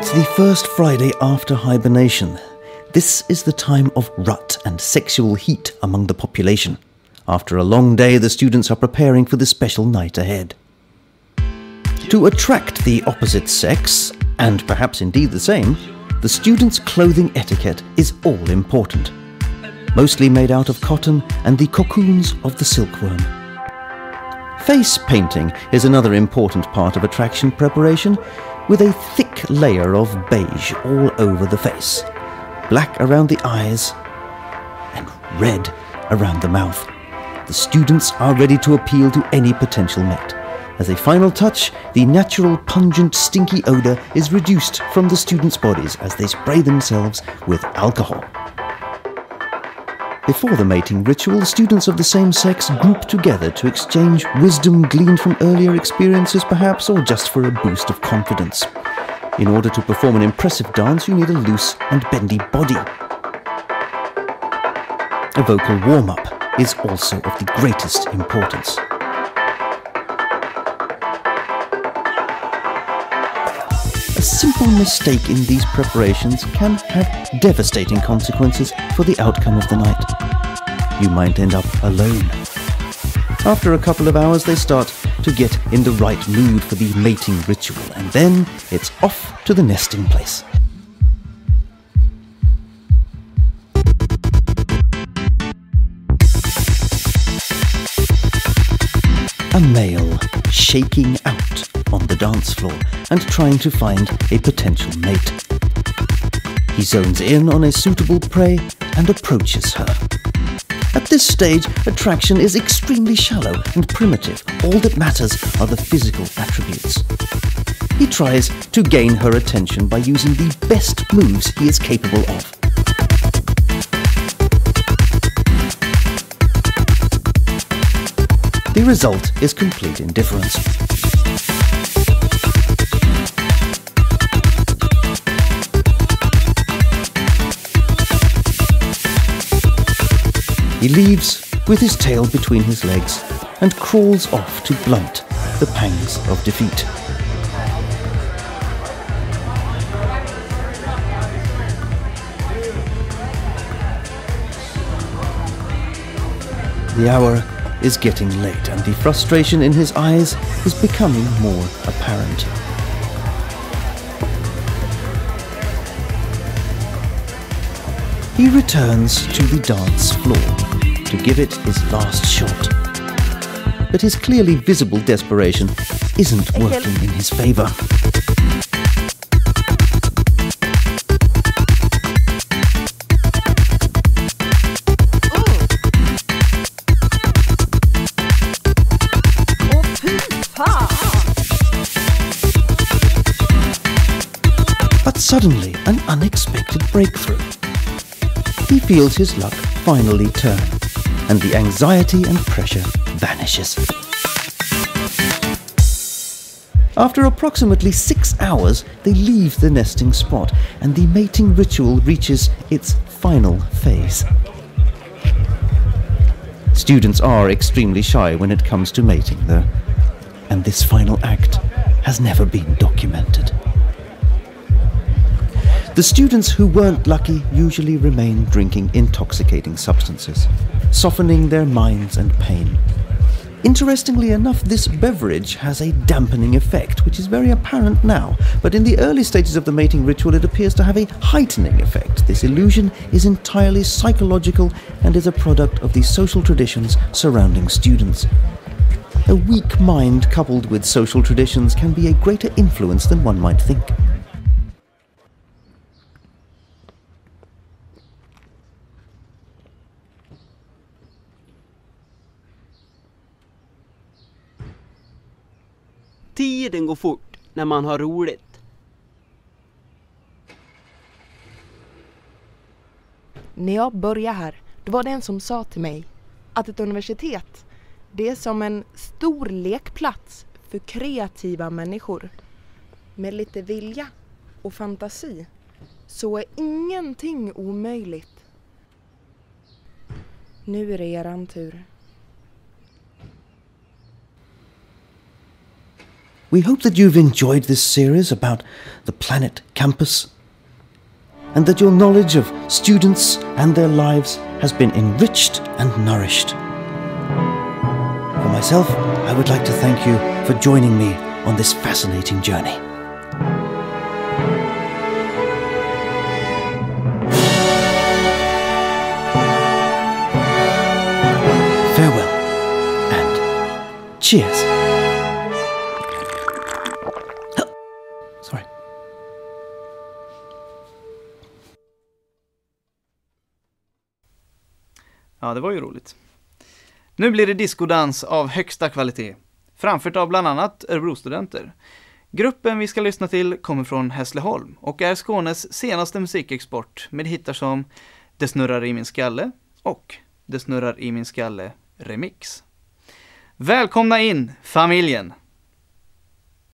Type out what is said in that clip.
It's the first Friday after hibernation. This is the time of rut and sexual heat among the population. After a long day, the students are preparing for the special night ahead. To attract the opposite sex, and perhaps indeed the same, the students' clothing etiquette is all important. Mostly made out of cotton and the cocoons of the silkworm. Face painting is another important part of attraction preparation, with a thick layer of beige all over the face, black around the eyes, and red around the mouth. The students are ready to appeal to any potential mate. As a final touch, the natural pungent stinky odour is reduced from the students' bodies as they spray themselves with alcohol. Before the mating ritual, students of the same sex group together to exchange wisdom gleaned from earlier experiences perhaps, or just for a boost of confidence. In order to perform an impressive dance, you need a loose and bendy body. A vocal warm-up is also of the greatest importance. A simple mistake in these preparations can have devastating consequences for the outcome of the night. You might end up alone. After a couple of hours, they start to get in the right mood for the mating ritual, and then it's off to the nesting place. A male shaking out on the dance floor and trying to find a potential mate. He zones in on a suitable prey and approaches her. At this stage, attraction is extremely shallow and primitive. All that matters are the physical attributes. He tries to gain her attention by using the best moves he is capable of. The result is complete indifference. He leaves with his tail between his legs and crawls off to blunt the pangs of defeat. The hour is getting late, and the frustration in his eyes is becoming more apparent. He returns to the dance floor to give it his last shot. But his clearly visible desperation isn't working in his favour. But suddenly, an unexpected breakthrough. He feels his luck finally turn, and the anxiety and pressure vanishes. After approximately 6 hours, they leave the nesting spot, and the mating ritual reaches its final phase. Students are extremely shy when it comes to mating, though, and this final act has never been documented. The students who weren't lucky usually remain drinking intoxicating substances, softening their minds and pain. Interestingly enough, this beverage has a dampening effect, which is very apparent now, but in the early stages of the mating ritual it appears to have a heightening effect. This illusion is entirely psychological and is a product of the social traditions surrounding students. A weak mind coupled with social traditions can be a greater influence than one might think. Tiden går fort när man har roligt. När jag började här, då var det en som sa till mig att ett universitet, det är som en stor lekplats för kreativa människor. Med lite vilja och fantasi så är ingenting omöjligt. Nu är det eran tur. We hope that you've enjoyed this series about the planet campus and that your knowledge of students and their lives has been enriched and nourished. For myself, I would like to thank you for joining me on this fascinating journey. Farewell and cheers. Sorry. Ja, det var ju roligt. Nu blir det diskodans av högsta kvalitet, framfört av bland annat Örebro studenter. Gruppen vi ska lyssna till kommer från Hässleholm och är Skånes senaste musikexport med hittar som Det snurrar i min skalle och Det snurrar i min skalle remix. Välkomna in, familjen!